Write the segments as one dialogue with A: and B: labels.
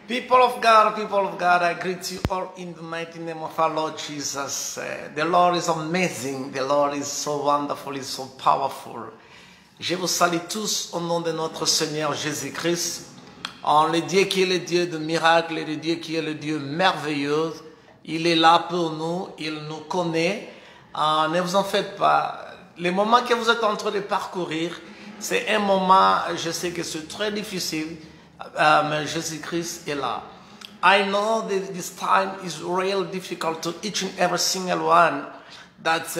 A: People of God, I greet you all in the mighty name of our Lord Jesus. The Lord is amazing, the Lord is so wonderful, He's so powerful. Je vous salue tous au nom de notre Seigneur Jésus-Christ. Le Dieu qui est le Dieu de miracles et le Dieu qui est le Dieu merveilleux. Il est là pour nous, il nous connaît. Ne vous en faites pas. Les moments que vous êtes en train de parcourir, c'est un moment, je sais que c'est très difficile, mais Jésus-Christ est là. I know that this time is real difficult to each and every single one that's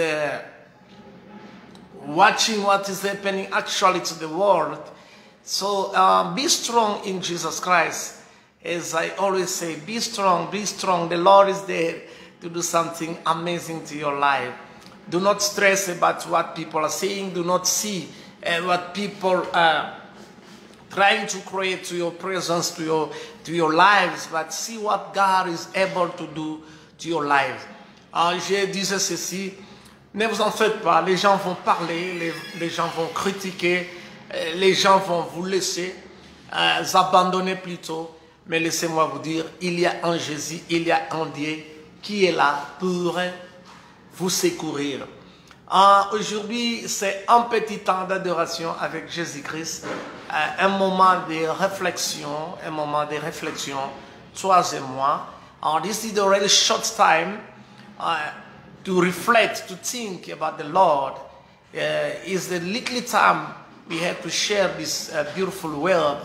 A: watching what is happening actually to the world. So be strong in Jesus Christ. As I always say, be strong, be strong. The Lord is there to do something amazing to your life. Do not stress about what people are saying. Do not see what people are trying to create to your presence, to your lives, but see what God is able to do to your life. Je disais ceci, ne vous en faites pas, les gens vont parler, les gens vont critiquer, les gens vont vous laisser abandonner plutôt, mais laissez-moi vous dire, il y a un Jésus, il y a un Dieu qui est là pour vous secourir. Aujourd'hui, c'est un petit temps d'adoration avec Jésus-Christ, un moment de réflexion, toi et moi. This is a really short time to reflect, to think about the Lord. Is the little time we have to share this beautiful word.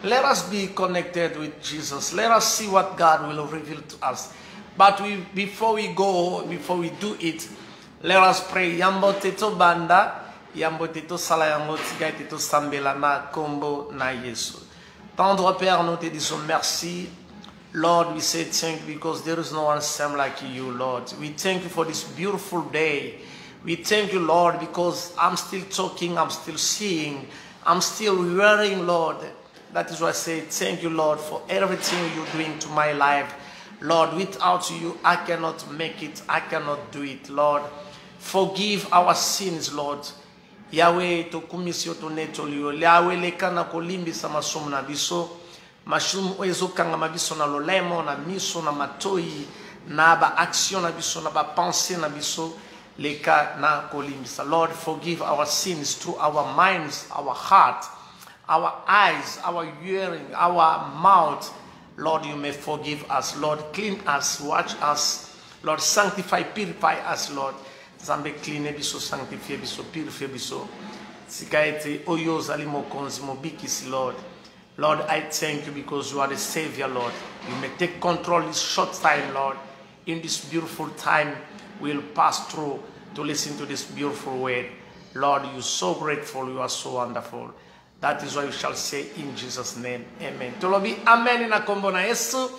A: Let us be connected with Jesus. Let us see what God will reveal to us. But before we do it, let us pray. Yambo teto banda, yambo teto sala, yambo tiga teto sambela na kombo na Yesu. Tendre Père, nous te disons merci. Lord, we say thank you because there is no one same like you, Lord. We thank you for this beautiful day. We thank you, Lord, because I'm still talking, I'm still seeing, I'm still wearing, Lord. That is why I say thank you, Lord, for everything you're doing to my life. Lord, without you, I cannot make it. I cannot do it, Lord. Forgive our sins, Lord. Yahweh, to kumisio to netolio. Yahweh, lekana kolimbi sa masomo na biso. Mashum ezo kanga mabiso na lolemo, na miso, na matoi, na ba action na biso, na ba pensée na biso. Leka na kolimbi sa. Lord, forgive our sins through our minds, our heart, our eyes, our hearing, our mouth. Lord, you may forgive us. Lord, clean us, watch us. Lord, sanctify, purify us, Lord. Zambe clean biso, sanctify biso, purify biso. Sikaete oyo zalimo konzi mobikisi, Lord. Lord, I thank you because you are the Savior, Lord. You may take control this short time, Lord. In this beautiful time, we'll pass through to listen to this beautiful word. Lord, you're so grateful. You are so wonderful. That is what you shall say in Jesus' name. Amen. Tolobi amen na kombo na Yesu.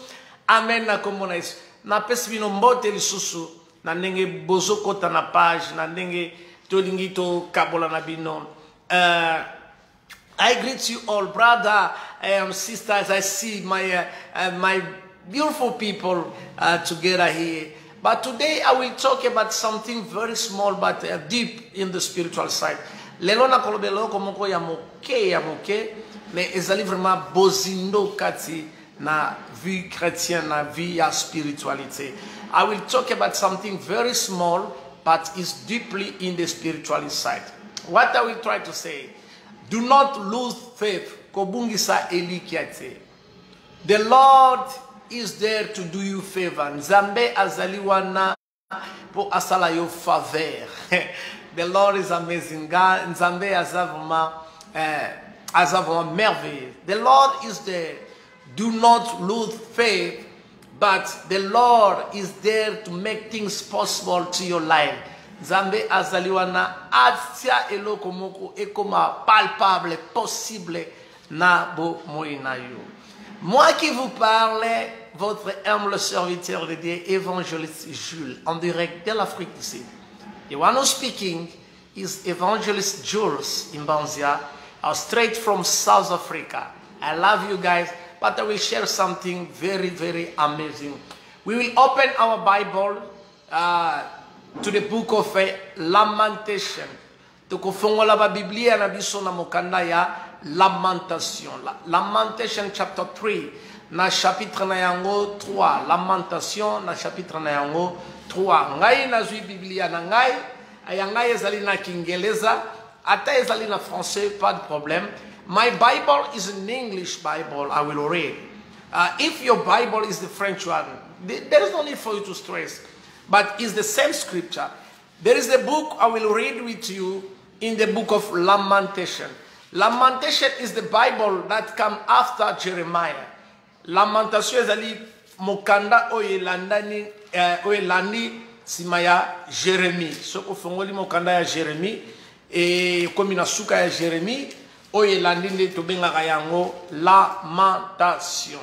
A: Amen na kombo na Yesu. Na pesi bino mbote lisusu. Na ndenge bozo kota na page. Na ndenge tolingi to kabola na bino. I greet you all, brother and sisters. I see my beautiful people together here. But today I will talk about something very small but deep in the spiritual side. Lelo na kolobelo komoko ya moke, mais ezali vraiment bozindo kati na vie chrétienne, na vie ya spiritualité. I will talk about something very small, but is deeply in the spiritual side. What I will try to say, do not lose faith. Kobungisa elikiate. The Lord is there to do you favor. Nzambe azaliwana po asala yo faveur. The Lord is amazing. God, Nzambe azavuma merveilleux. The Lord is there. Do not lose faith, but the Lord is there to make things possible to your life. Nzambe azaliwana atia eloko moko ekoma palpable, possible na bo moina yo. Moi qui vous parle, votre humble serviteur de Dieu, évangéliste Jules, en direct de l'Afrique du Sud. The one who's speaking is Evangelist Jules Imbanzia, straight from South Africa. I love you guys, but I will share something very, very amazing. We will open our Bible to the book of Lamentation. Tukufungola ba Biblia na biso na mukanda ya Lamentation. Lamentation chapter 3. na chapitre na yango 3, Lamentation na chapitre na yango 3. Ngai na zui Biblia na ngai, ayangai ezali na Kingeleza, ata ezali na français, pas de problème. My Bible is an English Bible, I will read. If your Bible is the French one, there is no need for you to stress. But it's the same scripture. There is a book I will read with you in the book of Lamentation. Lamentation is the Bible that comes after Jeremiah. Lamentation ezali mokanda oyelandani oyelandi simaya Jérémie. Soko fongoli mokanda ya Jérémie et comme na suka ya Jérémie oyelandi nde tobengaka yango Lamentation.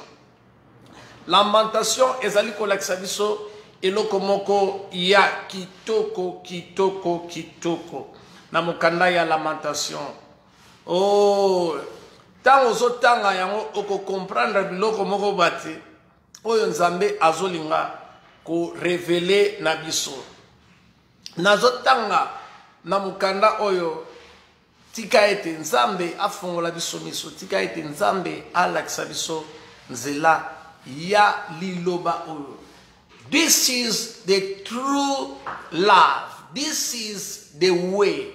A: Lamentation ezali kolakisa biso eloko moko ya kitoko kitoko kitoko na mokanda ya Lamentation. Oh, tango zotanga yango oko comprendre biloko moko bati oyo Nzambe azolinga ko révéler na biso. Nazotanga na mokanda oyo tika ete Nzambe afongola biso miso, tika ete Nzambe alakisa biso nzela ya liloba oyo. This is the true love. This is the way.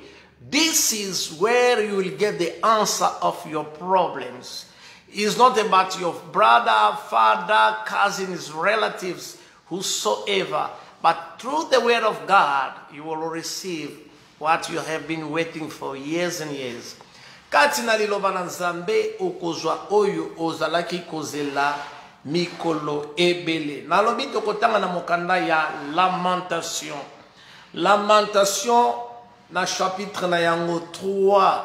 A: This is where you will get the answer of your problems. It's not about your brother, father, cousins, relatives, whosoever. But through the word of God, you will receive what you have been waiting for years and years. Katina liloba na Nzambe okozwa oyo ozalaki kozela mikolo ebele. Nalobi tokotanga na mokanda ya Lamentation. Lamentation na chapitre na yango 3.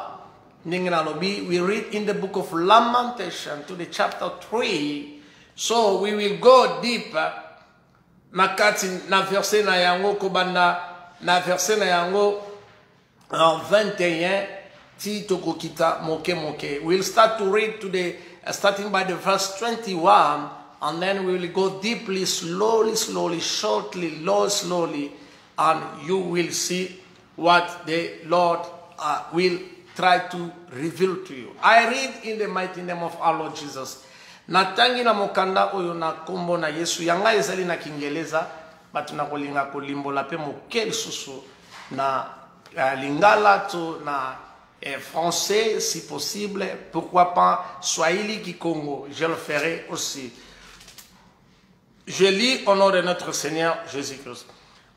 A: Ningi nalobi, we read in the book of Lamentation to the chapter 3. So we will go deeper na kati na verset na yango kobanda na verset na yango 21 ti tokokita moke moke. We'll start to read to the starting by the verse 21, and then we will go deeply, slowly, shortly, slowly, and you will see what the Lord will try to reveal to you. I read in the mighty name of our Lord Jesus. Natangi na mokanda oyo na kombo na Yesu yanga ezali na Kingeleza, but na kolinga kolimbola pe moke susu na lingala to na français si possible, pourquoi pas Swahili Kikongo, je le ferai aussi. Je lis au nom de notre Seigneur Jésus-Christ.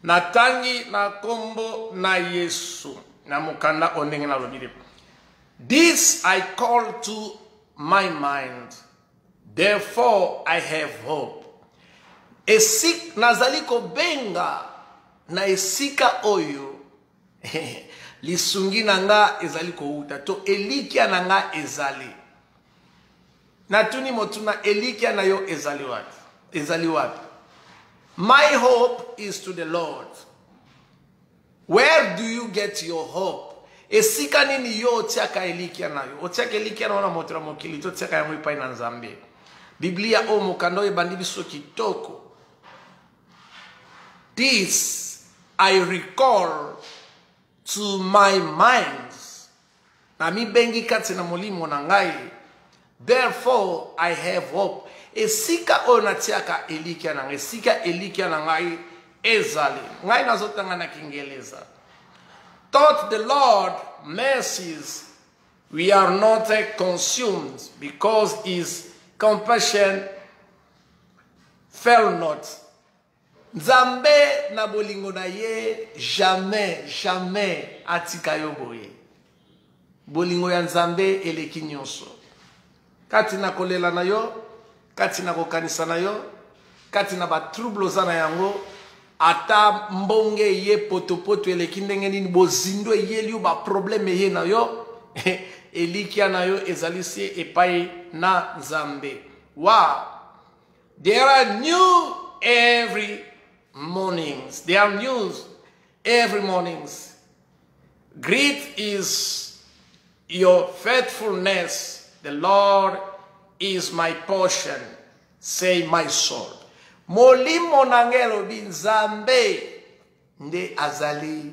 A: Natangi na kombo na Yesu na mukanda onenge na lobide. This I call to my mind, therefore I have hope. Esik nazaliko benga na esika oyo lisungi nanga ezali kouta to elikia nanga ezali. Natuni motuna elikia na yo ezali wapi? Ezali wapi? My hope is to the Lord. Where do you get your hope? Esika nini yo otiaka elikia na yo? Otiaka elikia na wana motura mokili to otiaka yangu ipai na Nzambe. Biblia o mokando ebandi biso kitoko. This I recall to my mind. Na mi bengi kati na molimo na ngai. Therefore I have hope. Esika ona tiaka elikia na ngai. Esika elikia na ngai ezali. Ngai nazotanga na Kingeleza. Taught the Lord mercies, we are not consumed, because his compassion fail not. Nzambe na bolingo na ye jamais atika yo boye. Bolingo ya Nzambe eleki nyonso. Kati na kolela na yo, kati na kokanisa na yo, kati na ba trouble na yango, ata mbonge ye potopoto eleki ndenge nini bozindo ye liyo ba problème ye na yo, elikia na yo ezalisi epai na Nzambe. Wow! There are new every mornings. There are news every mornings. Great is your faithfulness. The Lord is my portion, say my soul. Molimo nangelo bin Nzambe nde azali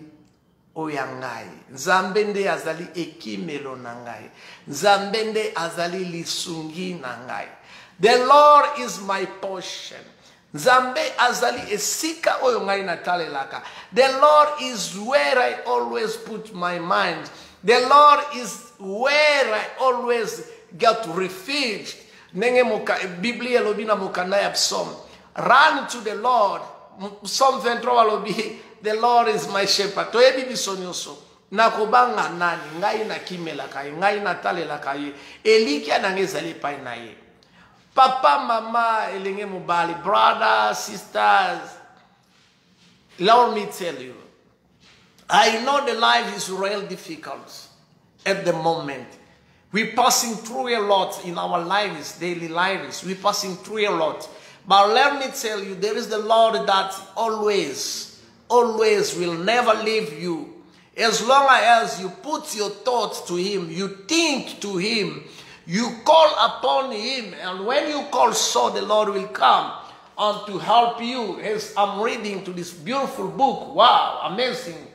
A: oyangai. Nzambe nde azali ekimelo nangai. Nzambe nde azali lisungi nangai. The Lord is my portion. Nzambe azali esika oyo ngai natalelaka. The Lord is where I always put my mind. The Lord is where I always get refuge. Nenge Biblia lobina mukanda ya Psalm. Run to the Lord. Psalm 23 lobi. The Lord is my shepherd. Toyebi bisonyoso. Nakobanga nani. Ngai na kimela kaye. Ngai na talela kaye. Elikia nangezali pai na ye. Papa, mama, elenge mubali, brothers, sisters. Let me tell you. I know the life is real difficult at the moment. We're passing through a lot in our lives, daily lives. We're passing through a lot. But let me tell you, there is the Lord that always will never leave you. As long as you put your thoughts to Him, you think to Him, you call upon Him, and when you call, so the Lord will come on to help you. As I'm reading to this beautiful book, wow, amazing.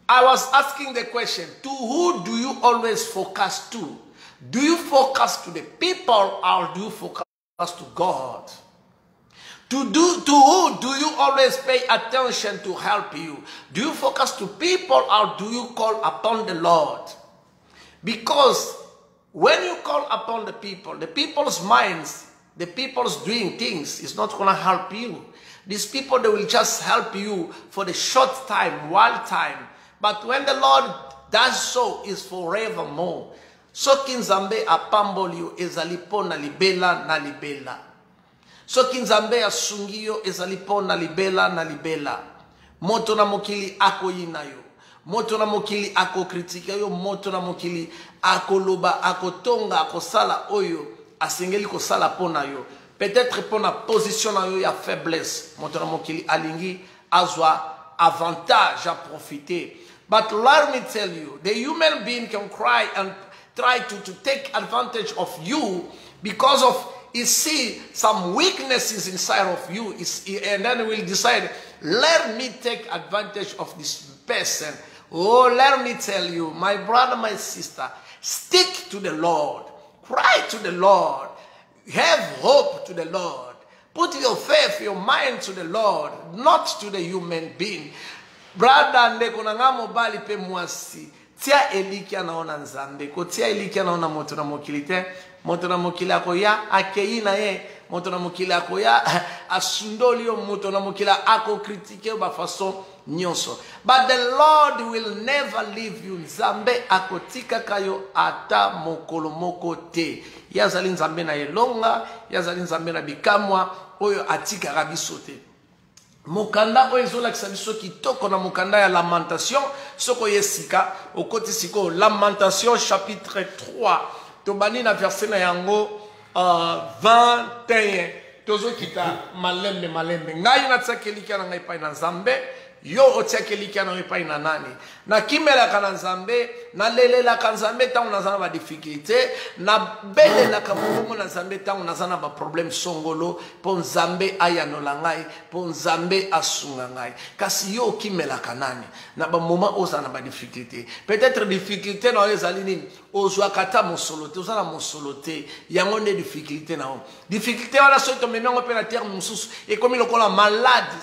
A: I was asking the question, to who do you always focus to? Do you focus to the people or do you focus to God? To who do you always pay attention to help you? Do you focus to people or do you call upon the Lord? Because when you call upon the people's minds, the people's doing things is not going to help you. These people, they will just help you for the short time, one time. But when the Lord does so, is forevermore. Soki Nzambe apamboli ezalipo na libela na libela. Soki Nzambe asungiyo ezalipo na libela na libela. Moto na mokili ako yinayo. Moto na mokili ako kritika yo. Moto na mokili ako loba, ako tonga, ako sala oyo. Asengeli ko sala pona yo. Peut-être pona position na yo ya faiblesse. Moto na mokili alingi azwa avantage à profiter. But let me tell you, the human being can cry and try to take advantage of you because of he see some weaknesses inside of you, and then will decide, let me take advantage of this person. Oh, let me tell you, my brother, my sister, stick to the Lord. Cry to the Lord. Have hope to the Lord. Put your faith, your mind to the Lord, not to the human being. Brother, ndeko nangamo bali pe mwasi. Tia elikia naona Nzambe. Ko tia elikia naona moto na mokilite. Moto na mokili ako ya akeyi na ye. Moto na mokili ako ya asundoli yo. Moto na mokili ako kritike ba fason nyonso. But the Lord will never leave you. Nzambe ako tika kayo ata mokolo moko te. Yazali Nzambe na yelonga. Yazali Nzambe na bikamwa. Oyo atika rabisote. Mokanda oyo ezolakisa biso kitoko na mokanda ya lamentation soko yesika okoti siko lamentation chapitre 3 tobani na verset na yango 21 tozo kita malembe ngai na tsakelika na ngai pa na Nzambe yo otiakelika na epai na nani na kimela kana Nzambe na lelela kana Nzambe tango nazana ba difficulté na belela ka bongo na Nzambe tango nazana ba problème songolo po Nzambe ayanola ngai po Nzambe asunga ngai kasi yo kimela kanani na ba moment ozana ba difficulté peut-être difficulté na ezali nini ozwa kata mosolote ozana mosolote yango ne difficulté na o difficulté wana so to menongo pe na terme mususu et comme lokola malade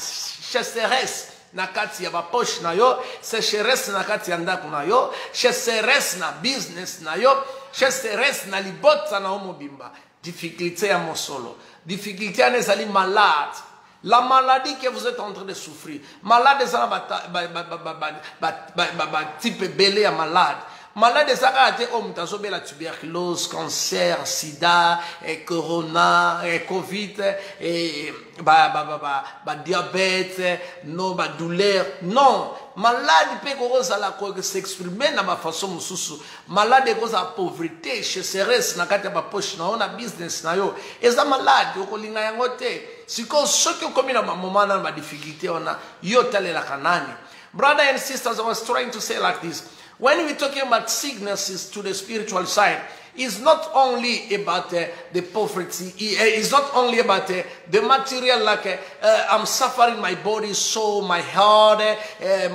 A: chasseresse na kati ya bapoche na yo, sécheresse na kati ya ndako na yo, sécheresse na business na yo, sécheresse na libota na omobimba. Difficulté à mon solo. Difficulté à nezali malade. La maladie que vous êtes en train de souffrir. Malade ça type belé à malade. Malade ça a été homme tazo la tuberculose, cancer, sida, corona, covid, diabète, non douleur. Non, malade peut que s'exprimer dans ma façon mususu. Malade cause la pauvreté, sécheresse na kati ba poche na ona business na yo. Eza malade ko linga yango te. Siko soki komi na moment na ba difficulté ona yo tale la kanani. Brother and sisters, I was trying to say like this. When we're talking about sicknesses to the spiritual side, it's not only about the poverty. It's not only about the material, like I'm suffering my body, soul, my heart,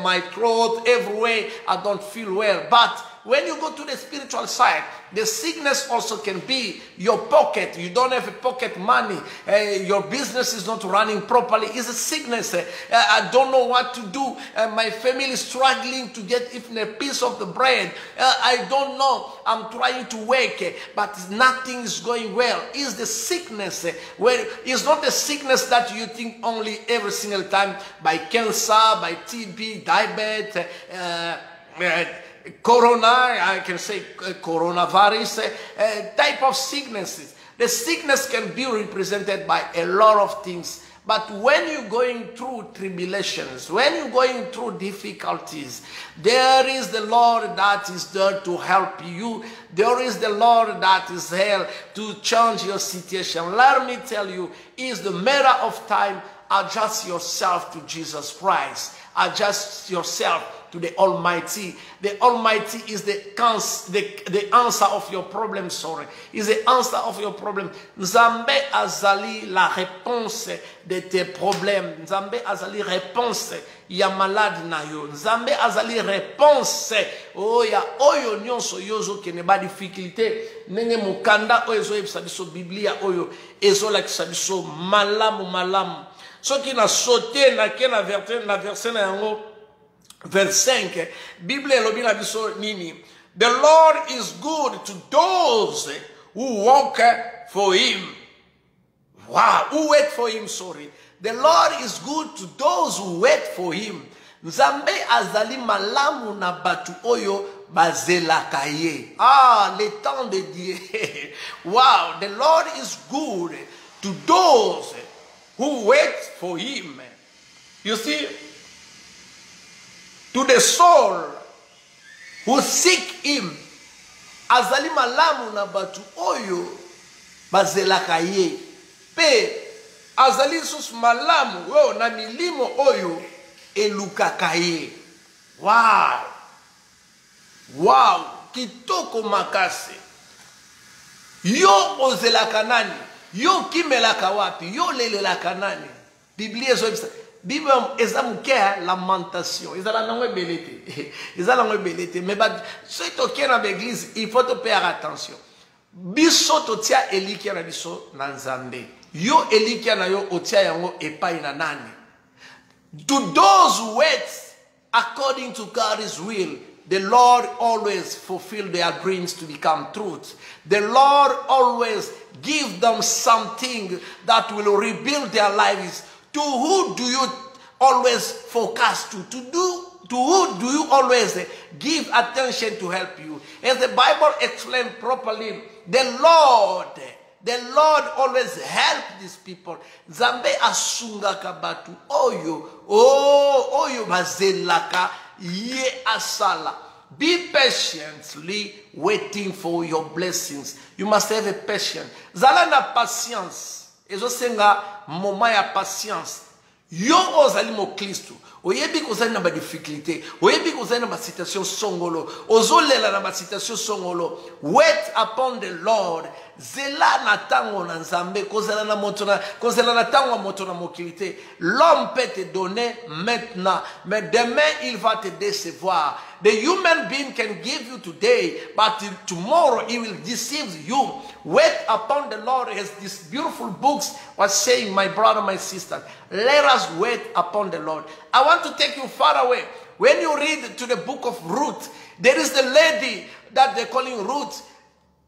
A: my throat, everywhere I don't feel well. But when you go to the spiritual side, the sickness also can be your pocket. You don't have a pocket money. Your business is not running properly. It's a sickness. I don't know what to do. My family is struggling to get even a piece of the bread. I don't know. I'm trying to work, but nothing is going well. It's the sickness. Where it's not a sickness that you think only every single time by cancer, by TB, diabetes, corona, I can say coronavirus, type of sicknesses. The sickness can be represented by a lot of things. But when you're going through tribulations, when you're going through difficulties, there is the Lord that is there to help you. There is the Lord that is here to change your situation. Let me tell you, it's the matter of time. Adjust yourself to Jesus Christ. Adjust yourself to the Almighty. The Almighty is the answer of your problem, sorry. Is the answer of your problem. Nzambe azali la réponse de tes problèmes. Nzambe azali réponse ya malade na yo. Nzambe azali réponse oya oyo nyonso yozo kene ba difficulté. Nenge mukanda oyo ezo yebisa biso Biblia oyo ezo lakisa biso malamu. So qui na sauté na verset na yango verse 5, Bible elobi na biso nini? The Lord is good to those who walk for him. Wow, who wait for him, sorry. The Lord is good to those who wait for him. Nzambe azali malamu na batu oyo bazelaka ye. Ah, le temps de Dieu. Wow, the Lord is good to those who wait for him. You see, to the soul who seek him, azali malamu na batu oyo bazelaka ye. Pe azali sus malamu yo na milimo oyo elukaka ye. Wow, wow, kitoko makase. Yo ozelaka nani? Yo kimelaka wapi? Yo lelelaka nani? Biblia ezo ebisa. Bible eza muke lamentation. Eza la langue belete. Eza la langue belete. Mais ba so toke na l'église, il faut te faire attention. Biso totia elikia na biso na Nzambe. Yo elikia na yo otia yango epai na nani? To those who wait according to God's will, the Lord always fulfill their dreams to become truth. The Lord always give them something that will rebuild their lives. To who do you always focus to? To who do you always give attention to help you? As the Bible explains properly, the Lord always help these people. Zambe asunga kabatu oyo bazelaka ye asala. Be patiently waiting for your blessings. You must have a patience. Zala na patience. Ezo senga moma ya patience. Yo ozali mo Kristo. Oyebi kozali na ba difficulté. Oyebi kozali na ba situation songolo. Ozolela na ba situation songolo. Wait upon the Lord. Zela na tango na Nzambe. Kozela na moto na tango moto na mokilité. L'homme peut te donner maintenant, mais demain il va te décevoir. The human being can give you today, but tomorrow he will deceive you. Wait upon the Lord, as these beautiful books was saying, my brother, my sister. Let us wait upon the Lord. I want to take you far away. When you read to the book of Ruth, there is the lady that they're calling Ruth.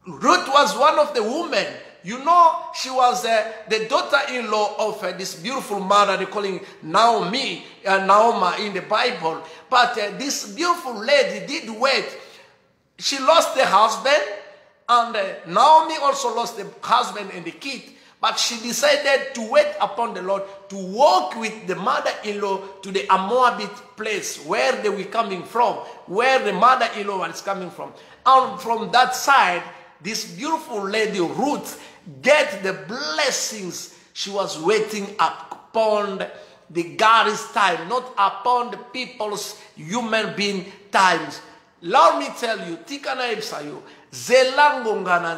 A: Ruth was one of the women. You know, she was the daughter-in-law of this beautiful mother they're calling Naomi in the Bible. But this beautiful lady did wait. She lost the husband, and Naomi also lost the husband and the kid. But she decided to wait upon the Lord, to walk with the mother-in-law to the Moabite place where they were coming from, where the mother-in-law was coming from. And from that side, this beautiful lady, Ruth, get the blessings she was waiting upon the God's time, not upon the people's human being times. Let me tell you, tikana ebsayo, zela ngongana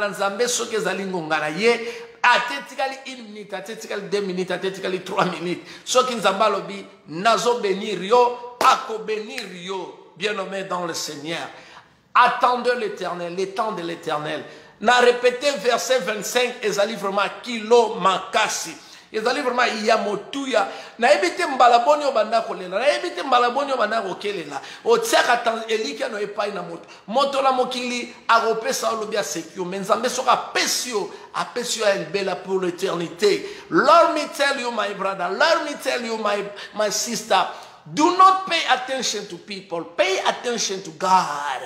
A: nzambe soke zali ngongana ye, atetikali 1 minute, atetikali 2 minutes, atetikali 3 minutes. Soki nzambalo bi, nazo benir yo, ako benir yo, bien nommé dans le Seigneur. Attendez l'éternel, les temps de l'éternel. Na répété verset 25, ezali vraiment kilo makasi. Ezali vraiment yamotuya. Na ebite mbalaboni obanda kolela. Na ebite mbalaboni obanda kokelela. O tsaka tan elika no epai na moto. Moto la mokili agopesa olobia sekio. Menzambe soka pesio. Apesio a bella pour l'éternité. Let me tell you, my brother. Let me tell you, my sister. Do not pay attention to people. Pay attention to God.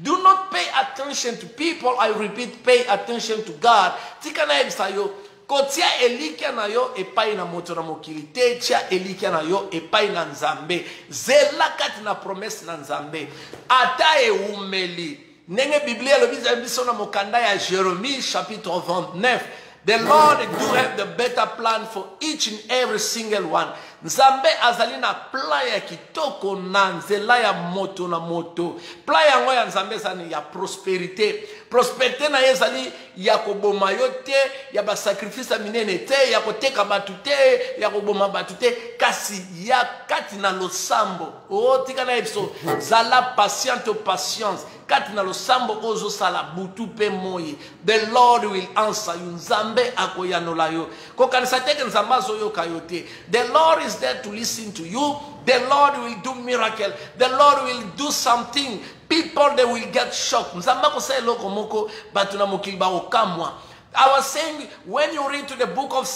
A: Do not pay attention to people. I repeat, pay attention to God. Tikana ebisayo. Kotia elikia na yo epai na moto na mokili. Tia elikia na yo epai na nzambe. Zela kati na promesse na nzambe. Ata e umeli. Nenge Biblia lo biso na mokanda ya Jérémie chapitre 29. The Lord do have the better plan for each and every single one. Nzambe azali na plan ya kitoko na nzela ya moto na moto. Plan yango ya nzambe zani ya prosperité. Prosperité na ezali ya koboma yote, ya ba sacrifice minene te, ya koteka batu te, ya koboma batu te, kasi ya kati na losambo. Oh tika na episo, zala patience. Kati na losambo ozo sala butu pe moyi. The Lord will answer you. Nzambe akoyanola yo. Kokanisa teke nzamba zo yo kayote. The Lord is there to listen to you. The Lord will do miracle. The Lord will do something. People, they will get shocked. Nzamba ko say loko moko batuna mokili ba okamwa. I was saying, when you read to the book of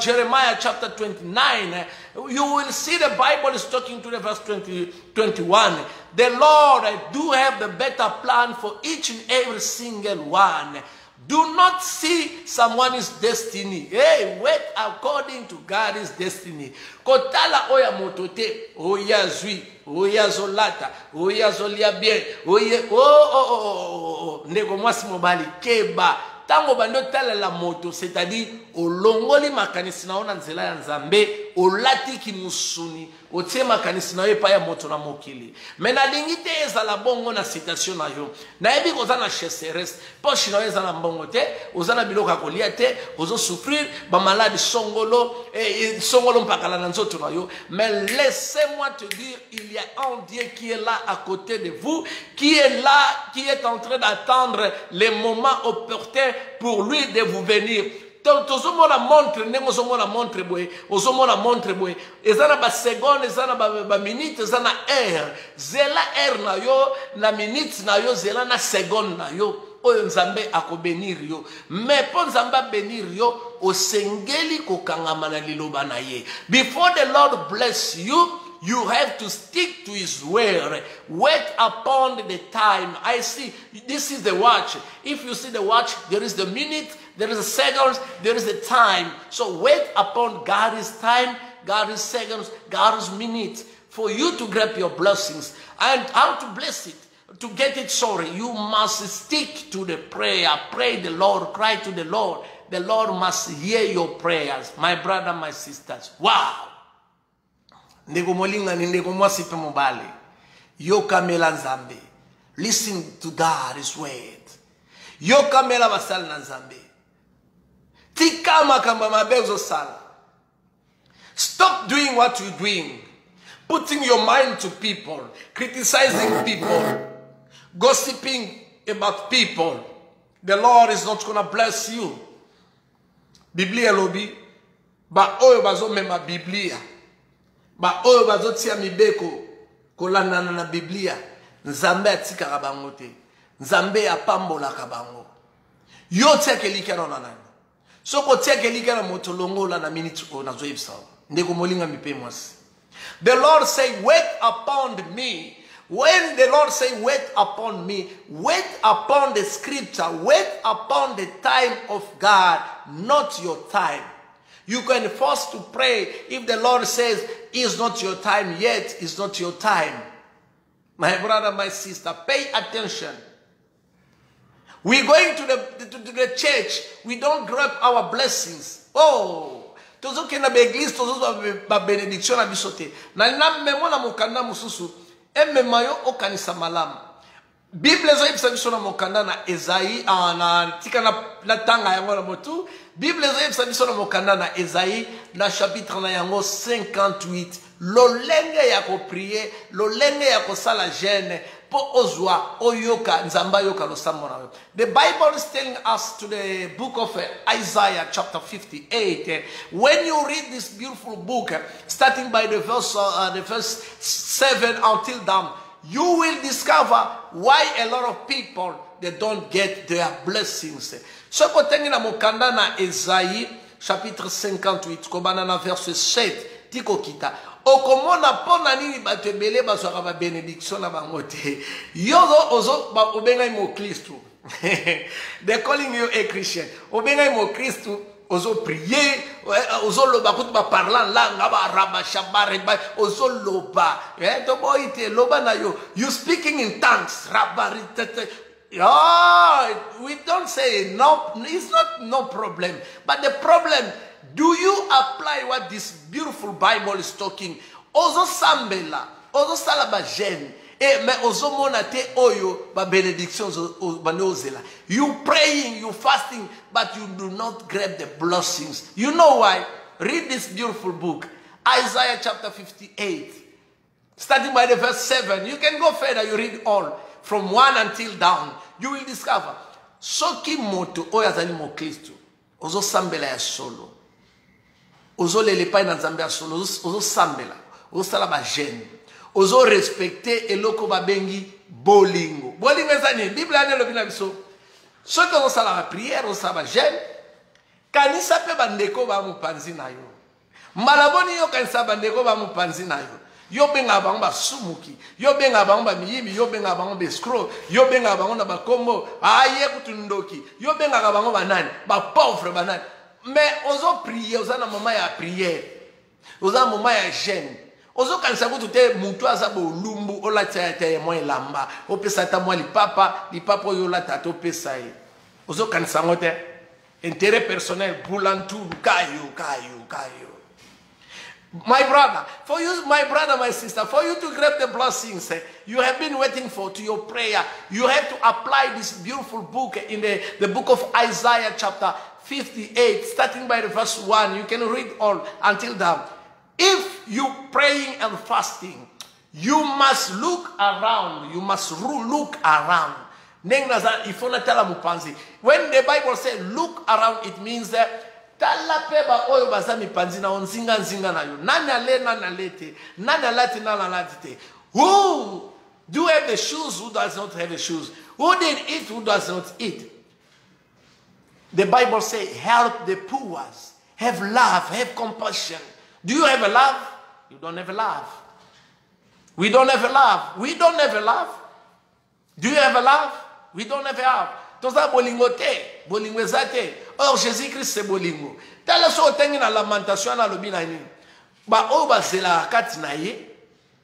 A: Jeremiah chapter 29, you will see the Bible is talking to the verse 21. The Lord, I do have the better plan for each and every single one. Do not see someone's destiny. Hey, wait according to God's destiny. Kotala oya motote, oya zui, oya zolata, oya zolia bien, oye, nego mwasi mobali, keba. Tango bando tala la moto, c'est-à-dire olongoli makanisi na ona nzela ya nzambe, olati ki musuni, otie makanisi na epa ya moto na mokili. Mena lingite ezala bongo na citation na yo. Na ebi kozana chasseres, pochi na ezala mbongo te, ozana biloka kolia te, ozo souffrir, ba malade songolo, songolo mpakala na nzoto na yo. Mais laissez-moi te dire, il y a un Dieu qui est là à côté de vous, qui est là, qui est en train d'attendre les moments opportuns pour lui de vous venir. Tozomo la montre, nengo zomo la montre boy, ozomo la montre boy. Ezana ba seconde, ezana ba minute, ezana heure. Zela heure na yo, na minute na yo, zela na seconde na yo. Oyo nzambe akobenir yo. Mais po nzamba benir yo, osengeli kokangama na liloba na ye. Before the Lord bless you, you have to stick to his word. Wait upon the time. I see, this is the watch. If you see the watch, there is the minute, there is the seconds, there is the time. So wait upon God's time, God's seconds, God's minutes for you to grab your blessings. And how to bless it? To get it, you must stick to the prayer. Pray the Lord, cry to the Lord. The Lord must hear your prayers. My brother, my sisters. Wow. Ndeko molinga ni ndeko mwasi pe mobale. Yo kamela nzambe. Listen to God's word. Yo kamela basal na nzambe. Tika makamba mabezo sala. Stop doing what you're doing. Putting your mind to people. Criticizing people. Gossiping about people. The Lord is not going to bless you. Biblia lobi. Ba oyo bazo mema Biblia. Ba oyo bazo tia mibeko. Kolanda na Biblia. Nzambe atika kabango te. Nzambe apambola kabango. Yo tia kelika na nana. Soko tia kelika na motolongo la na minute o na zoibsa. Ndeko molinga mipe mwasi. The Lord say, wait upon me. When the Lord say, wait upon me, wait upon the scripture, wait upon the time of God, not your time. You can force to pray if the Lord says, it's not your time yet, it's not your time. My brother, my sister, pay attention. We're going to the church, we don't grab our blessings. Oh, tozo kena be église, tozo ba bénédiction na bisote. Na namemo na mokanda mususu. Eme mayo okanisa malamu. Bible zo yebisa biso na mokanda na Esaïe na tika na tanga yango na motu. Bible zo yebisa biso na mokanda na Esaïe na chapitre na yango 58. Lolenge ya ko prier, lolenge ya ko sala jeûne, po ozwa oyoka nzamba yoka losambo na yo. The Bible is telling us to the book of Isaiah chapter 58. When you read this beautiful book, starting by the verse 7 until down, you will discover why a lot of people, they don't get their blessings. So kotengi na mokanda na Esaïe chapitre 58 kobana na verse 7 tiko kita okomona pona nini bato ebele bazwaka ba benediction na bango te yozo ozo ba obenga mo Kristo. They're calling you a Christian. Obenga mo Kristo ozo prier ozo loba kutu ba parlant langa ba raba shabare ba ozo loba to boite loba na yo you speaking in tongues rabari tete. Oh, we don't say no, it's not no problem. But the problem, do you apply what this beautiful Bible is talking? Ozo sambela, ozo salaba jen, me ozo monate oyo ba benediction banozela. You praying, you fasting, but you do not grab the blessings. You know why? Read this beautiful book, Isaiah chapter 58, starting by the verse 7. You can go further, you read all. From 1 until down, you will discover soki moto oyazali mo Kristo ozo sambela ya solo ozo lelepa na nzambe ya solo ozo sambela ozo sala ba jeune ozo respecter eloko babengi bolingo ezani Bible ane lobi na biso soki ozo sala ba prière ozo sala ba jeune kanisa pe bandeko ba mupanzi na yo malaboni yo kanisa bandeko ba mupanzi na yo yo benga bango ba sumuki yo benga bango ba miyimi yo benga bango be scroll yo benga bango na ba kombo aye kutundoki yo benga bango ba nani ba pauvre ba nani mais ozo prier oza na moment ya prière oza moment ya jeûne ozo kanisa kutu te mutu aza bo lumbu olatia te mo elamba opesa ta mo lipapa oyo lata to pesa ye ozo kanisa ngote intérêt personnel bulantu kayo. My brother, for you, my brother, my sister, for you to grab the blessings you have been waiting for to your prayer, you have to apply this beautiful book in the book of Isaiah chapter 58, starting by the verse 1. You can read all until down. If you praying and fasting, you must look around. You must look around. When the Bible says look around, it means that tala peba oyo bazami panzina onzinga nzinga na yo nani alete nani alati nani alati. Who do have the shoes, who does not have the shoes? Who did eat, who does not eat? The Bible says help the poor, have love, have compassion. Do you have a love? You don't have a love. We don't have a love. We don't have a love. Do you have a love? We don't have a love. Toza bolingo te, bolingo ezate. Or Jésus-Christ c'est bolingo. Tala so tengi na lamentation na lobi na ni. Ba o ba zela kati na ye,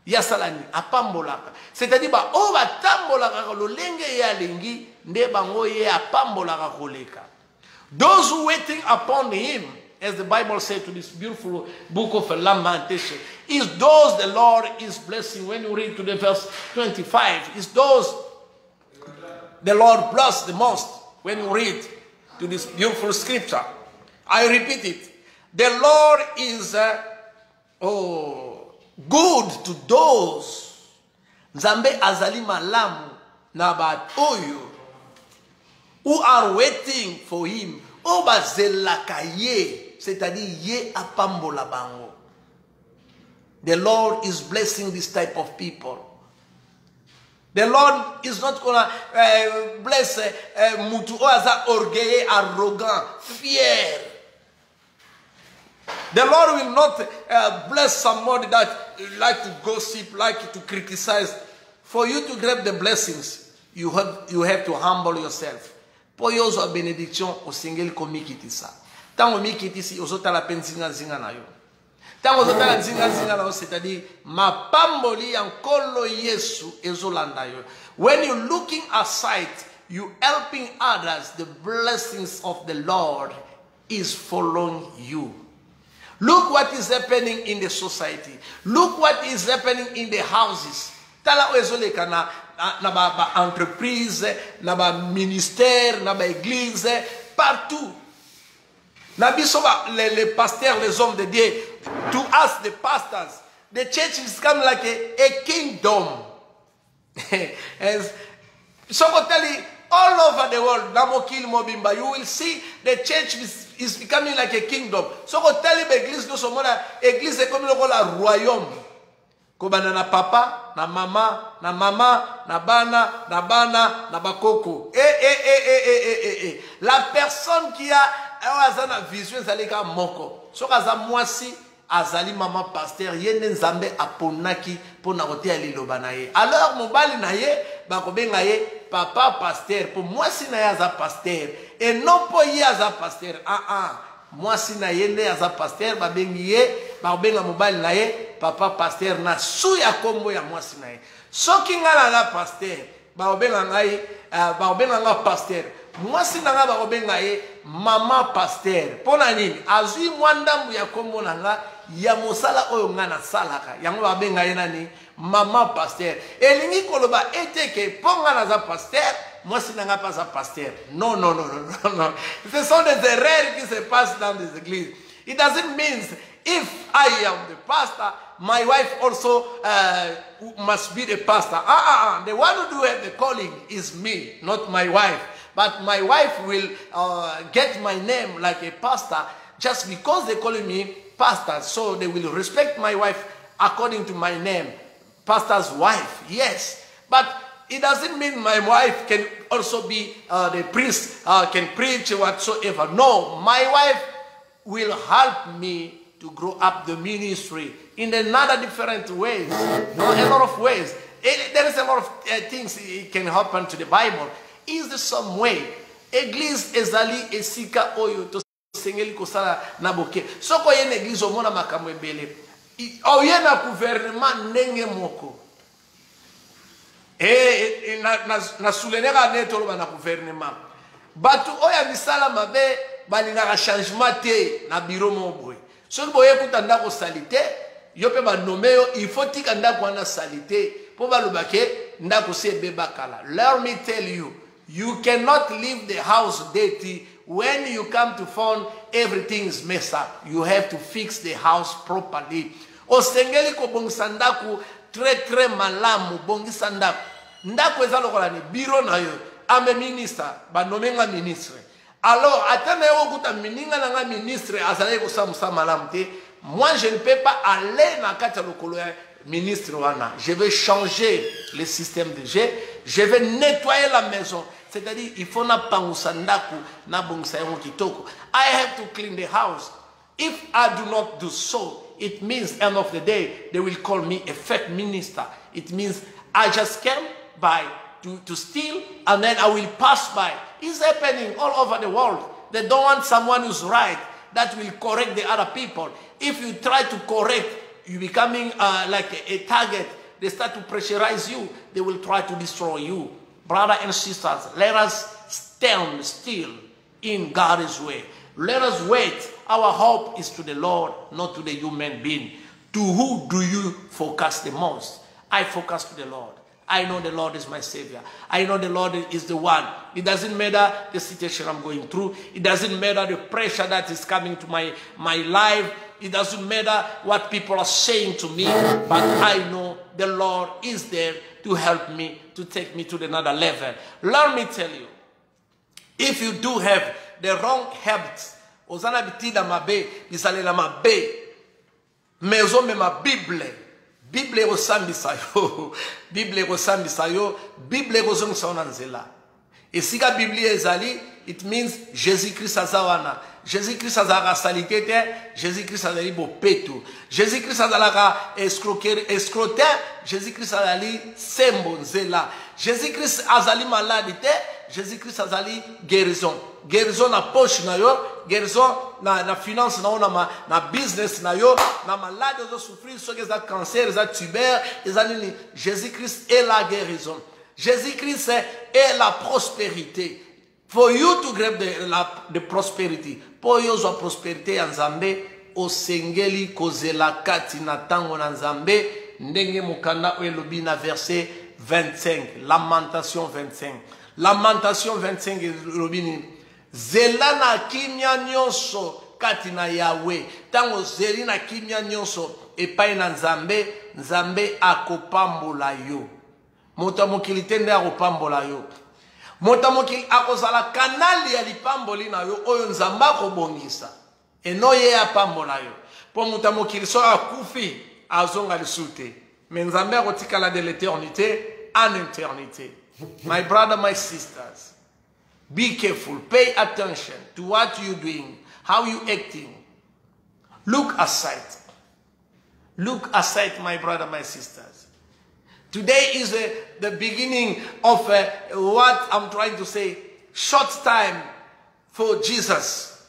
A: ya salani apambolaka. C'est-à-dire ba o ba tambolaka lo lenge ya lengi nde bango ye apambolaka koleka. Those who waiting upon him, as the Bible said to this beautiful book of Lamentation, is those the Lord is blessing. When you read to the verse 25, is those the Lord bless the most. When you read to this beautiful scripture, I repeat it. The Lord is good to those Nzambe azali malamu na batoyo who are waiting for him. Obazelaka ye, c'est-à-dire ye apambola bango. The Lord is blessing this type of people. The Lord is not gonna bless mutu oaza orgueilleux, arrogant, fier. The Lord will not bless somebody that like to gossip, like to criticize. For you to grab the blessings, you have to humble yourself. Po yozo a benediction o singel komi kitisa. Tango mi kitisi ozota la penzinga zinga na yo. Tango ozota la zinga zinga na yo, c'est-à-dire ma pamboli ankolo Yesu ezolanda yo. When you looking aside, you helping others, the blessings of the Lord is following you. Look what is happening in the society. Look what is happening in the houses. Tala oezoleka na ba entreprise, na ba ministère, na ba église, partout. Na biso les pasteurs, les hommes de Dieu, to us the pastors, the church is become like a kingdom. So I tell you, all over the world, Namokil Mobimba, you will see the church is becoming like a kingdom. So I tell you, l'église no somona, église est comme le royaume. Kobana na papa, na mama, na bana, na bakoko. La personne qui a une vision, c'est la moko. So kaza mwasi, azali mama pasteur, yende nzambe aponaki pona kote ya liloba na ye. Alors mobali na ye, bakobenga ye papa pasteur. Pour mwasi na ye aza pasteur. Et non po ye aza pasteur. Mwasi na ye nde aza pasteur, babengi ye, bakobenga mobali na ye papa pasteur na su ya kombo ya mwasi na ye. Soki nga na pasteur, bakobenga ngai, bakobenga nga pasteur. Mwasi na nga bakobenga ye mama pasteur. Pona nini? Azui mwandambu ya kombo na nga ya mosala oyo nga na salaka. Yango babenga ye nani? Mama pasteur. Elingi koloba eteke ponga na za pasteur, mwasi na nga pas za pasteur. Non. Ce sont des erreurs qui se passent dans des églises. It doesn't mean if I am the pastor, my wife also must be the pastor. The one who do the calling is me, not my wife. But my wife will get my name like a pastor just because they call me pastor. So they will respect my wife according to my name. Pastor's wife, yes. But it doesn't mean my wife can also be the priest, can preach whatsoever. No, my wife will help me to grow up the ministry in another different ways. No, a lot of ways. There is a lot of things it can happen to the Bible. Is the some way? Église ezali esika oyo to sengeli kosala na boke. Soko ye na église omona makambo ebele. Oye na gouvernement ndenge moko. Na soulenera neto lo na gouvernement. Batu oya misala mabe balinga changement te na bureau moboy. Soki boye kutanda ko salite, yo pe ba nomeo il faut tika ndako na salite po balobake ndako se bebakala. Let me tell you, you cannot leave the house dirty. When you come to find everything is messed up, you have to fix the house properly. Osengeli ko bongisa ndako très malamu bongisa ndako. Ndako eza lokola ni bureau na yo. Ame ministre, ba nomenga ministre. Alors, attendez, mininga nanga ministre azali ko samusa malamu te. Moi, je ne peux pas aller dans kata lokolo ministre wana. Je vais changer le système de jeu. Je vais nettoyer la maison. C'est-à-dire, il faut na pangusa ndaku na bongisa yango kitoko. I have to clean the house. If I do not do so, it means end of the day, they will call me a fake minister. It means I just came by to steal and then I will pass by. It's happening all over the world. They don't want someone who's right that will correct the other people. If you try to correct, you're becoming like a target. They start to pressurize you. They will try to destroy you. Brothers and sisters, let us stand still in God's way. Let us wait. Our hope is to the Lord, not to the human being. To who do you focus the most? I focus to the Lord. I know the Lord is my Savior. I know the Lord is the one. It doesn't matter the situation I'm going through. It doesn't matter the pressure that is coming to my life. It doesn't matter what people are saying to me. But I know the Lord is there to help me, to take me to another level. Let me tell you, if you do have the wrong habits, ozana bitida mabe, bisalela mabe, mezo me ma Bible. Bible ekosambisa yo, Bible ekosambisa yo, Bible ekozongisa ona nzela. Esika Bible ezali, it means Jésus-Christ azawana. Jésus-Christ azalaka salite te, Jésus-Christ azali bopeto. Jésus-Christ azalaka escroquer, Jésus-Christ azali sembo nzela. Jésus-Christ azali malade te, Jésus-Christ azali guérison. Guérison na poche na yo, guérison na finance na yo, na business na yo, na malade zo souffrir, so que za cancer, za tuber, ezali Jésus-Christ est la guérison. Jésus-Christ est la prospérité. For you to grab the prosperity, pour yo zo prospérité en Nzambe, osengeli kozela kati na tango na Nzambe, ndenge mokanda elobi na verset 25, Lamentation 25. Lamentation 25 elobi ni zela na kimia nyonso kati na Yahweh. Tango zeli na kimia nyonso epai na Nzambe, Nzambe akopambola yo. Moto mokili tende akopambola yo. Moto mokili akozala kanali ya lipamboli na yo oyo nzamba kobongisa. Eno ye apambola yo. Po moto mokili so akufi azonga lisute. Mais nzamba akotikala de l'éternité en éternité. My brother, my sisters, be careful. Pay attention to what you're doing, how you acting. Look aside. Look aside, my brother, my sisters. Today is the beginning of what I'm trying to say, short time for Jesus.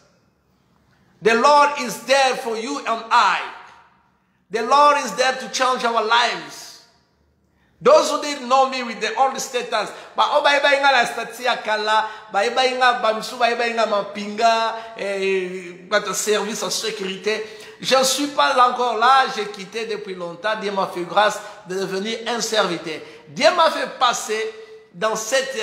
A: The Lord is there for you and I. The Lord is there to change our lives. Those who didn't know me with the old status, but oba inga la statia kala, ba inga bamsu, ba inga mapinga, votre service en sécurité. Je ne suis pas encore là, j'ai quitté depuis longtemps. Dieu m'a fait grâce de devenir un serviteur. Dieu m'a fait passer dans cet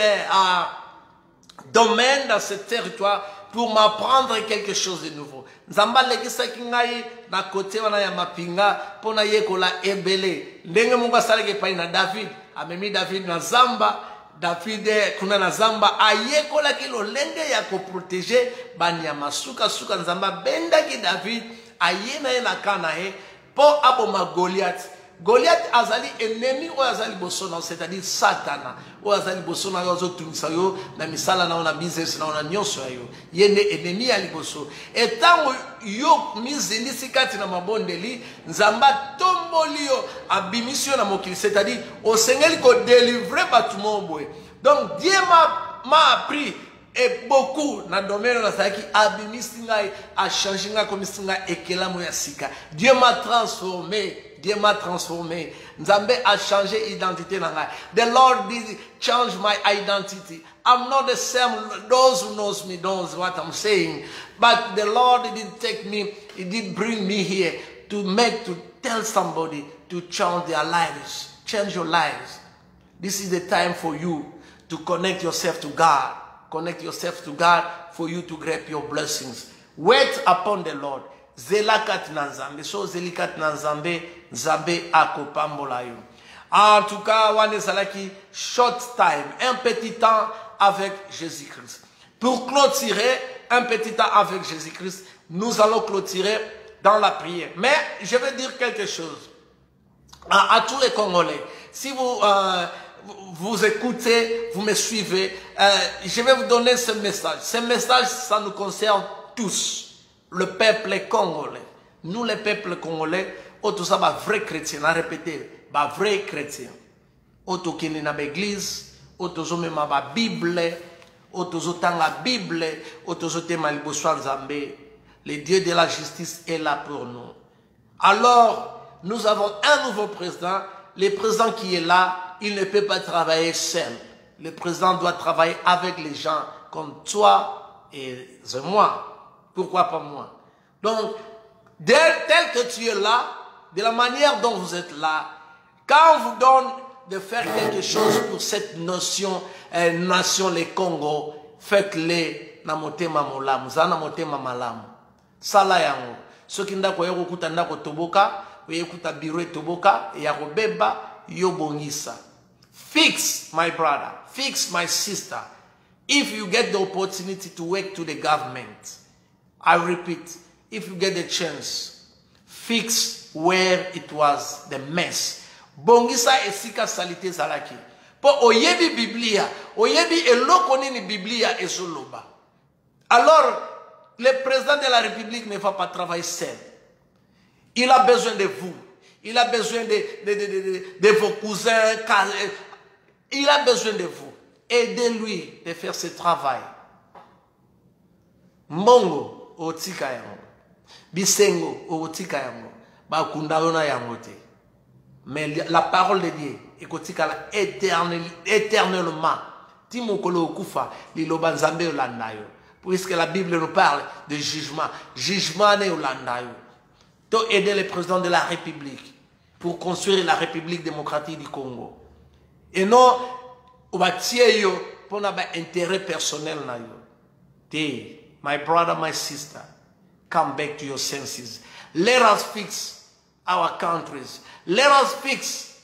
A: domaine, dans ce territoire, pour m'apprendre quelque chose de nouveau. Nzamba legisa kingai na kote wana ya mapinga pona yekola ebele. Ndenge Mungu asaleke pai na David, amemi David na zamba, David kuna na zamba ayekola kilo lenge ya ko protéger banyama suka nzamba benda ki David ayena ena kana he po aboma Goliath. Goliath azali ennemi ou azali bosona, c'est-à-dire Satana. Ou azali bosona yo zotumisa yo na misala na ona business na ona nyonso yo. Yende ennemi ali boso. Etango yo mizini sikati na mabondeli nzamba tomboli yo abimisio na mokili, c'est-à-dire au sengeli ko délivrer batumo boy. Donc Dieu m'a appris et beaucoup na domaine na saki abimisinga a changé nga komisinga ekelamu ya sika. Dieu m'a transformé. Dieu m'a transformé. Nzambe a changé identité nanga. The Lord did change my identity. I'm not the same. Those who knows me knows what I'm saying. But the Lord didn't take me. He did bring me here to tell somebody to change their lives. Change your lives. This is the time for you to connect yourself to God. Connect yourself to God for you to grab your blessings. Wait upon the Lord. Zelakat na Nzambe. So zelikat na Nzambe, Nzambe akopambola yo. En tout cas, wane salaki short time, un petit temps avec Jésus-Christ. Pour clôturer un petit temps avec Jésus-Christ, nous allons clôturer dans la prière. Mais je vais dire quelque chose à tous les Congolais. Si vous écoutez, vous me suivez, je vais vous donner ce message. Ce message, ça nous concerne tous. Le peuple congolais. Nous, les peuples congolais, tout ça, vrai chrétien, à répéter, vrai chrétien. Auto qui n'est pas l'église, auto même la Bible, auto la Bible, auto Zambé. Le Dieu de la justice est là pour nous. Alors, nous avons un nouveau président. Le président qui est là, il ne peut pas travailler seul. Le président doit travailler avec les gens comme toi et moi. Pourquoi pas moi? Donc, tel que tu es là, de la manière dont vous êtes là, quand on vous donne de faire quelque chose pour cette nation, les Congo, faites-le na motema molamu, zana motema malamu. Sala yango. Soki ndako yako kuta ndako toboka, yekuta biro toboka, yako beba, yobongisa. Fix, my brother, fix, my sister. If you get the opportunity to work to the government, I repeat, if you get the chance, fix where it was the mess. Bongisa esika salite zalaki. Po oyebi Biblia, oyebi eloko nini Biblia ezoloba. Alors, le président de la République ne va pas travailler seul. Il a besoin de vous. Il a besoin de vos cousins. Il a besoin de vous. Aidez-lui de faire ce travail. Mongo. Otika yango bisengo otika yango bakunda yona yango te, mais la parole de Dieu ekotika la éternellement timokolo okufa liloba Nzambe olanda yo, puisque la Bible nous parle de jugement ne olanda yo. To aider le président de la République pour construire la République démocratique du Congo, et non obatie yo pona ba intérêt personnel na yo te. My brother, my sister, come back to your senses. Let us fix our countries. Let us fix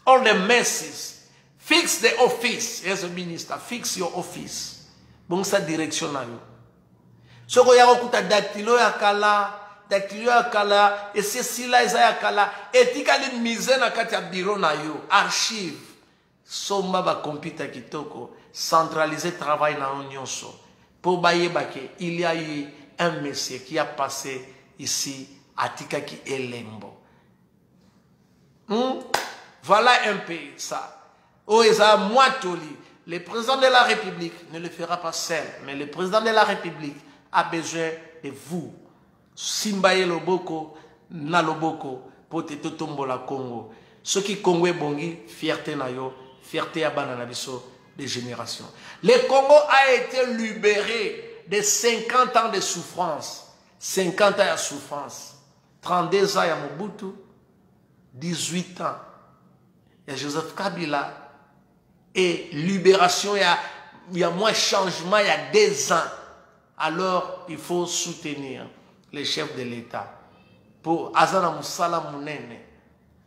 A: all the messes. Fix the office as a minister. Fix your office. Bon sa direction na yo. Soko ya okuta dactylo ya kala, et ceci là eza ya kala, etikali mise na kati ya bureau na yo, archive. Soma ba computer kitoko, centraliser travail na nyonso. Pour baye bake, il y a eu un monsieur qui a passé ici à Tikaki Elembo. Voilà un peu ça. Oh, eza moitoli. Le président de la République ne le fera pas seul, mais le président de la République a besoin de vous. Simbaye loboko, na loboko, pote totombo la Congo. Ce qui Congo est bongi, fierté na yo, fierté à bananabiso des générations. Le Congo a été libéré de 50 ans de souffrance. 50 ans de souffrance. 32 ans à Mobutu, 18 ans. Il y a Joseph Kabila. Et libération, il y a moins changement, il y a 2 ans. Alors, il faut soutenir les chefs de l'État. Pour Azana Moussala Mounene.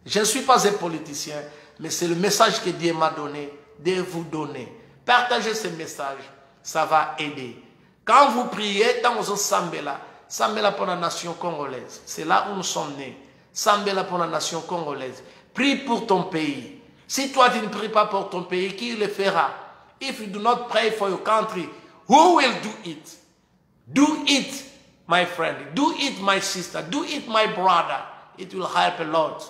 A: Je ne suis pas un politicien, mais c'est le message que Dieu m'a donné, de vous donner. Partagez ce message, ça va aider. Quand vous priez, dans vos Sambela, Sambela pour la nation congolaise. C'est là où nous sommes nés. Sambela pour la nation congolaise. Prie pour ton pays. Si toi tu ne pries pas pour ton pays, qui le fera? If you do not pray for your country, who will do it? Do it, my friend. Do it, my sister. Do it, my brother. It will help a lot.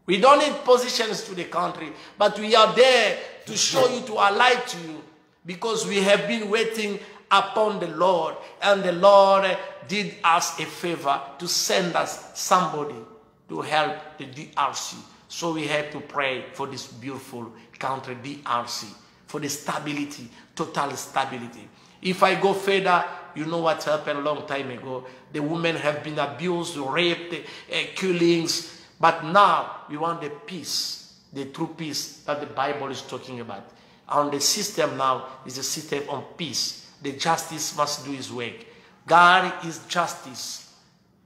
A: We don't need positions to the country, but we are there to show you, to highlight to you, because we have been waiting upon the Lord, and the Lord did us a favor to send us somebody to help the DRC. So we have to pray for this beautiful country, DRC, for the stability, total stability. If I go further, you know what happened a long time ago. The women have been abused, raped, killings. But now we want the peace, the true peace that the Bible is talking about. And the system now is a system of peace. The justice must do his work. God is justice.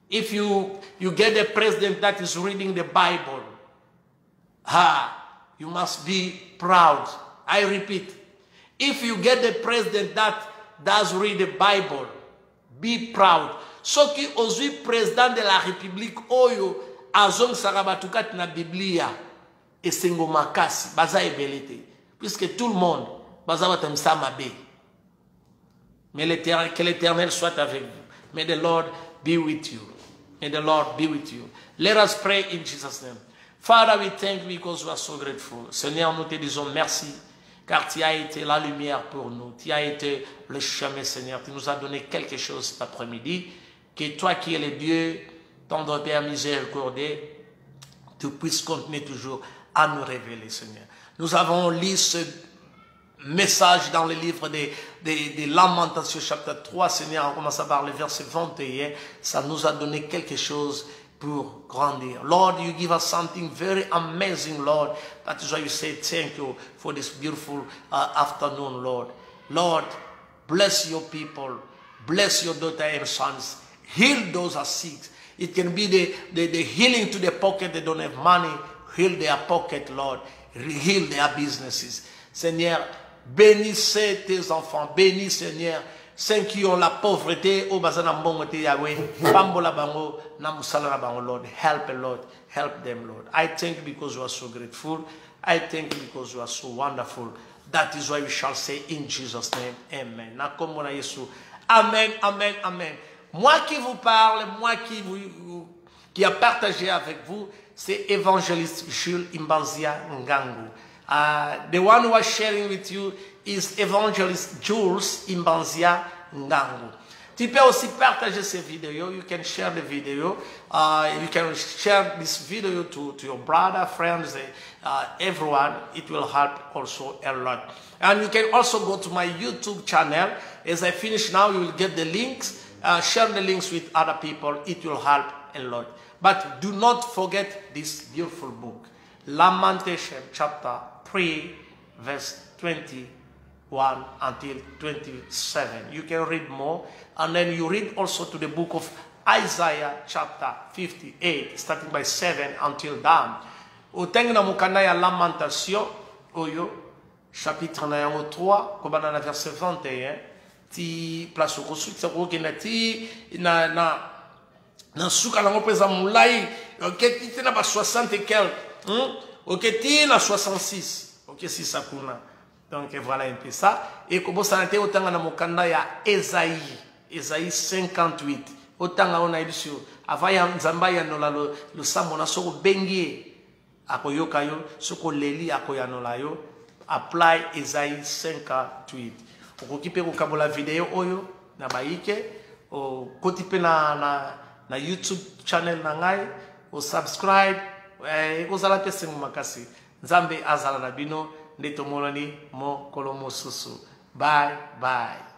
A: If you get a president that is reading the Bible, you must be proud. I repeat, if you get the president that does read the Bible, be proud. Ce qui aujourd'hui président de la République oyo azong sarabatukat na Biblia et sengo makasi baza ebelete puisque tout le monde baza batamsa mabe. Mais que l'Éternel soit avec vous. May the Lord be with you. May the Lord be with you. Let us pray in Jesus' name. Father, we thank you because we are so grateful. Seigneur, nous te disons merci, car tu as été la lumière pour nous. Tu as été le chemin, Seigneur. Tu nous as donné quelque chose cet après-midi. Que toi qui es le Dieu, ton Père miséricordieux, tu puisses continuer toujours à nous révéler, Seigneur. Nous avons lu ce message dans le livre des Lamentations, chapitre 3, Seigneur, on commence par le verset 21. Ça nous a donné quelque chose pour grandir. Lord, you give us something very amazing, Lord. That is why you say thank you for this beautiful afternoon, Lord. Lord, bless your people. Bless your daughter and sons. Heal those who are sick. It can be the healing to the pocket. They don't have money. Heal their pocket, Lord. Heal their businesses. Seigneur, bénissez tes enfants. Bénis, Seigneur, ceux qui ont la pauvreté, au bazana mbongote Yahweh, pambola bango, namusala bango, Lord, help a lot, help them, Lord. I thank you because you are so grateful. I thank you because you are so wonderful. That is why we shall say in Jesus' name, Amen. Nakomona Yesu. Amen, Amen, Amen. Moi qui vous parle, moi qui a partagé avec vous, c'est évangéliste Jules Imbanzia Ngangu. The one who was sharing with you is Evangelist Jules Imbanzia Ngangu. Tu peux aussi partager ces vidéos. You can share the video. You can share this video to your brother, friends, everyone. It will help also a lot. And you can also go to my YouTube channel. As I finish now, you will get the links. Share the links with other people. It will help a lot. But do not forget this beautiful book. Lamentation chapter 3 verse 21 until 27. You can read more. And then you read also to the book of Isaiah chapter 58, starting by 7 until down. Uteng na mukana ya lamentation, oyo chapitre na yango 3 kobana na verset 21 ti place ko sukisa ko kena ti na suka nango pesa mulai oketi ti na ba 60 et quelques oketi na 66 si ça kuna. Donc voilà un peu ça. Et comme ça, on a autant na mokanda ya Esaïe 58. Autant on a dit sur avant ya nzamba ya nola le samona soko bengi akoyoka yo soko leli akoyanola yo apply Esaïe 58. Okokipe ko kabola vidéo oyo na baike o kotipe na YouTube channel na ngai o subscribe kozala pese makasi nzambe azala na bino Neto Molani mo kolomo susu. Bye bye.